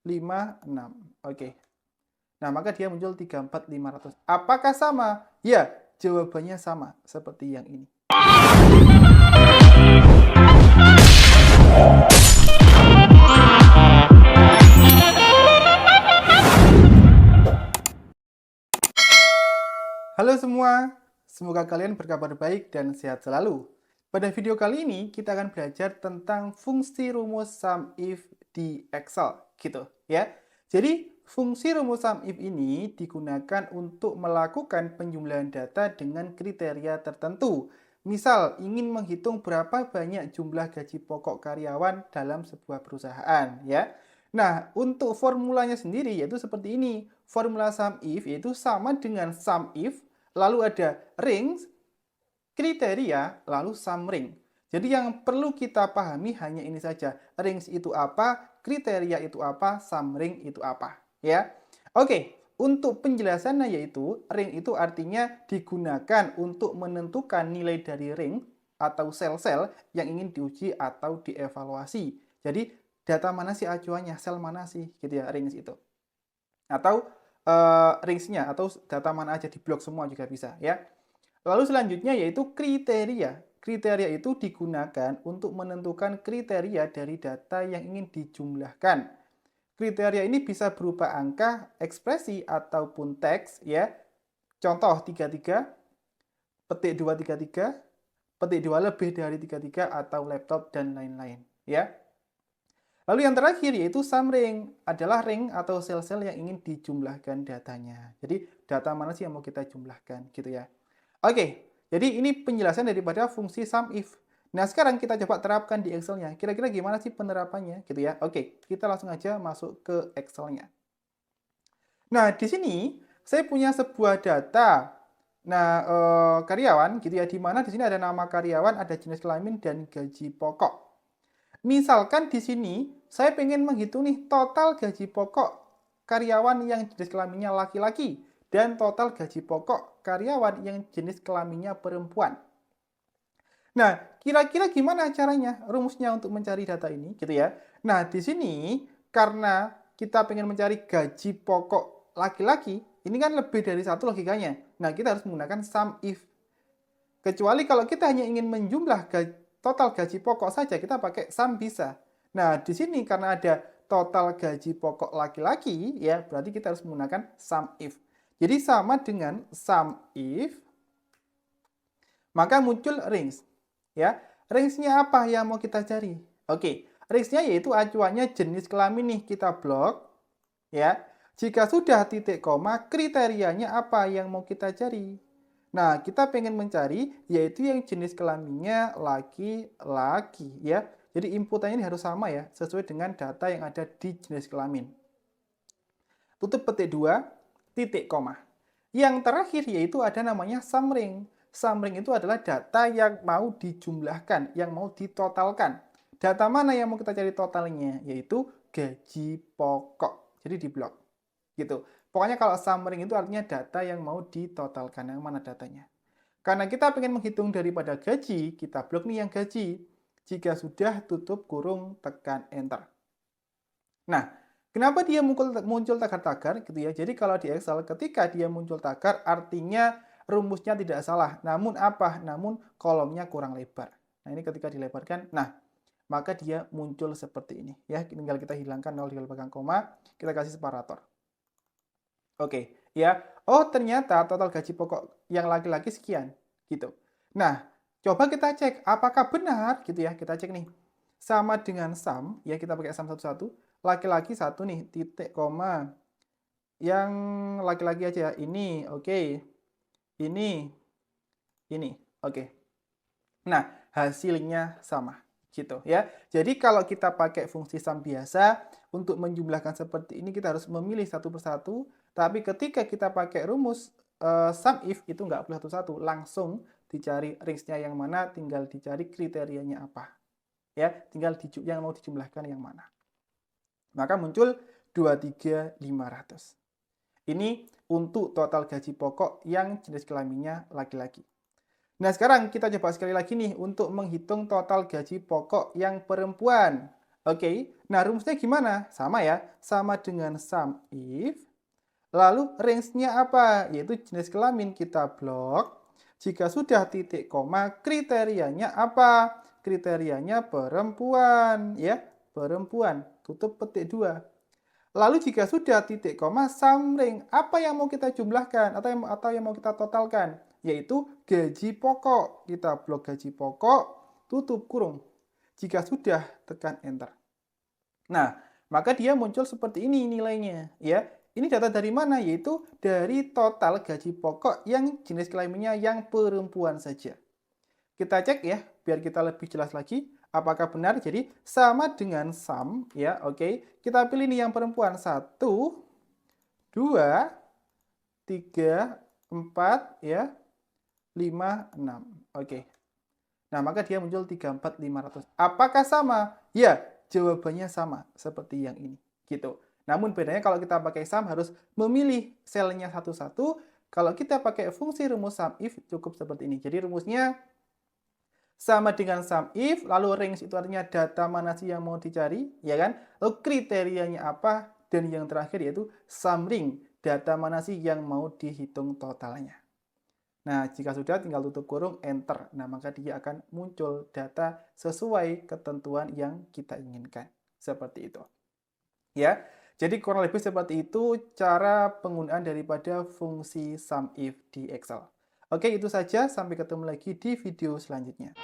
6. Oke. Nah, maka dia muncul 34.500. Apakah sama? Ya, jawabannya sama seperti yang ini. Halo semua, semoga kalian berkabar baik dan sehat selalu. Pada video kali ini kita akan belajar tentang fungsi rumus sum if di Excel, gitu ya. Jadi fungsi rumus sum if ini digunakan untuk melakukan penjumlahan data dengan kriteria tertentu. Misal ingin menghitung berapa banyak jumlah gaji pokok karyawan dalam sebuah perusahaan, ya. Nah, untuk formulanya sendiri yaitu seperti ini. Formula sum if yaitu sama dengan sum if, lalu ada range, kriteria, lalu sum ring. Jadi yang perlu kita pahami hanya ini saja. Range itu apa, kriteria itu apa, sum ring itu apa. Ya, oke. Untuk penjelasannya yaitu, ring itu artinya digunakan untuk menentukan nilai dari ring atau sel-sel yang ingin diuji atau dievaluasi. Jadi data mana sih acuannya, sel mana sih, gitu ya, range itu. Atau range-nya, atau data mana aja di blok semua juga bisa ya. Lalu selanjutnya yaitu kriteria. Kriteria itu digunakan untuk menentukan kriteria dari data yang ingin dijumlahkan. Kriteria ini bisa berupa angka, ekspresi, ataupun teks ya. Contoh 33, petik 233, petik 2 lebih dari 33, atau laptop, dan lain-lain ya. Lalu yang terakhir yaitu sum ring, adalah ring atau sel-sel yang ingin dijumlahkan datanya. Jadi data mana sih yang mau kita jumlahkan gitu ya. Oke, jadi ini penjelasan daripada fungsi sum if. Nah, sekarang kita coba terapkan di Excel-nya. Kira-kira gimana sih penerapannya gitu ya. Oke, kita langsung aja masuk ke Excel-nya. Nah, di sini saya punya sebuah data. Nah, karyawan gitu ya, di mana di sini ada nama karyawan, ada jenis kelamin, dan gaji pokok. Misalkan di sini saya pengen menghitung nih total gaji pokok karyawan yang jenis kelaminnya laki-laki dan total gaji pokok karyawan yang jenis kelaminnya perempuan. Nah, kira-kira gimana caranya rumusnya untuk mencari data ini gitu ya. Nah, di sini karena kita pengen mencari gaji pokok laki-laki, ini kan lebih dari satu logikanya. Nah, kita harus menggunakan sum if. Kecuali kalau kita hanya ingin menjumlah total gaji pokok saja, kita pakai sum bisa. Nah, di sini karena ada total gaji pokok laki-laki, ya berarti kita harus menggunakan sum if. Jadi sama dengan sum if, maka muncul range. Ya, range-nya apa yang mau kita cari? Oke, range-nya yaitu acuannya jenis kelamin nih, kita blok. Ya, jika sudah titik koma, kriterianya apa yang mau kita cari? Nah, kita pengen mencari yaitu yang jenis kelaminnya laki-laki ya. Jadi inputannya ini harus sama ya, sesuai dengan data yang ada di jenis kelamin. Tutup petik 2, titik koma. Yang terakhir yaitu ada namanya sum ring. Sum ring itu adalah data yang mau dijumlahkan, yang mau ditotalkan. Data mana yang mau kita cari totalnya? Yaitu gaji pokok. Jadi di blok. Gitu. Pokoknya kalau sum ring itu artinya data yang mau ditotalkan. Yang mana datanya? Karena kita pengen menghitung daripada gaji, kita blok nih yang gaji. Jika sudah, tutup kurung, tekan enter. Nah, kenapa dia muncul tagar-tagar gitu ya? Jadi kalau di Excel ketika dia muncul tagar artinya rumusnya tidak salah. Namun apa? Namun kolomnya kurang lebar. Nah, ini ketika dilebarkan, nah maka dia muncul seperti ini ya. Tinggal kita hilangkan 0 di belakang koma, kita kasih separator. Oke, ya. Oh, ternyata total gaji pokok yang laki-laki sekian, gitu. Nah, coba kita cek apakah benar gitu ya. Kita cek nih. Sama dengan sum, ya kita pakai sum satu-satu. Laki-laki satu nih, titik koma. Yang laki-laki aja ya. Ini, oke. Ini, oke. Nah, hasilnya sama gitu ya. Jadi kalau kita pakai fungsi sum biasa untuk menjumlahkan seperti ini kita harus memilih satu persatu, tapi ketika kita pakai rumus sum if itu nggak boleh satu-satu, langsung dicari range-nya yang mana, tinggal dicari kriterianya apa. Ya, tinggal yang mau dijumlahkan yang mana. Maka muncul 23.500. Ini untuk total gaji pokok yang jenis kelaminnya laki-laki. Nah, sekarang kita coba sekali lagi nih untuk menghitung total gaji pokok yang perempuan. Oke, nah rumusnya gimana? Sama ya, sama dengan sum if. Lalu range-nya apa? Yaitu jenis kelamin kita blok. Jika sudah titik koma, kriterianya apa? Kriterianya perempuan, ya, perempuan. Tutup petik 2. Lalu jika sudah titik koma, sum ring, apa yang mau kita jumlahkan atau yang mau kita totalkan? Yaitu gaji pokok. Kita blok gaji pokok, tutup kurung. Jika sudah, tekan enter. Nah, maka dia muncul seperti ini nilainya, ya. Ini data dari mana? Yaitu dari total gaji pokok yang jenis kelaminnya yang perempuan saja. Kita cek ya, biar kita lebih jelas lagi. Apakah benar? Jadi sama dengan sum, ya, oke. Kita pilih nih yang perempuan. 1, 2, 3, 4, ya, 5, 6. Oke. Nah, maka dia muncul 34.500. Apakah sama? Ya, jawabannya sama seperti yang ini. Gitu. Namun bedanya kalau kita pakai sum harus memilih selnya satu-satu. Kalau kita pakai fungsi rumus sum if cukup seperti ini. Jadi rumusnya sama dengan sum if, lalu range itu artinya data mana sih yang mau dicari, ya kan? Lalu kriterianya apa? Dan yang terakhir yaitu sum ring, data mana sih yang mau dihitung totalnya. Nah, jika sudah tinggal tutup kurung, enter. Nah, maka dia akan muncul data sesuai ketentuan yang kita inginkan. Seperti itu. Ya, jadi kurang lebih seperti itu cara penggunaan daripada fungsi sum if di Excel. Oke, itu saja. Sampai ketemu lagi di video selanjutnya.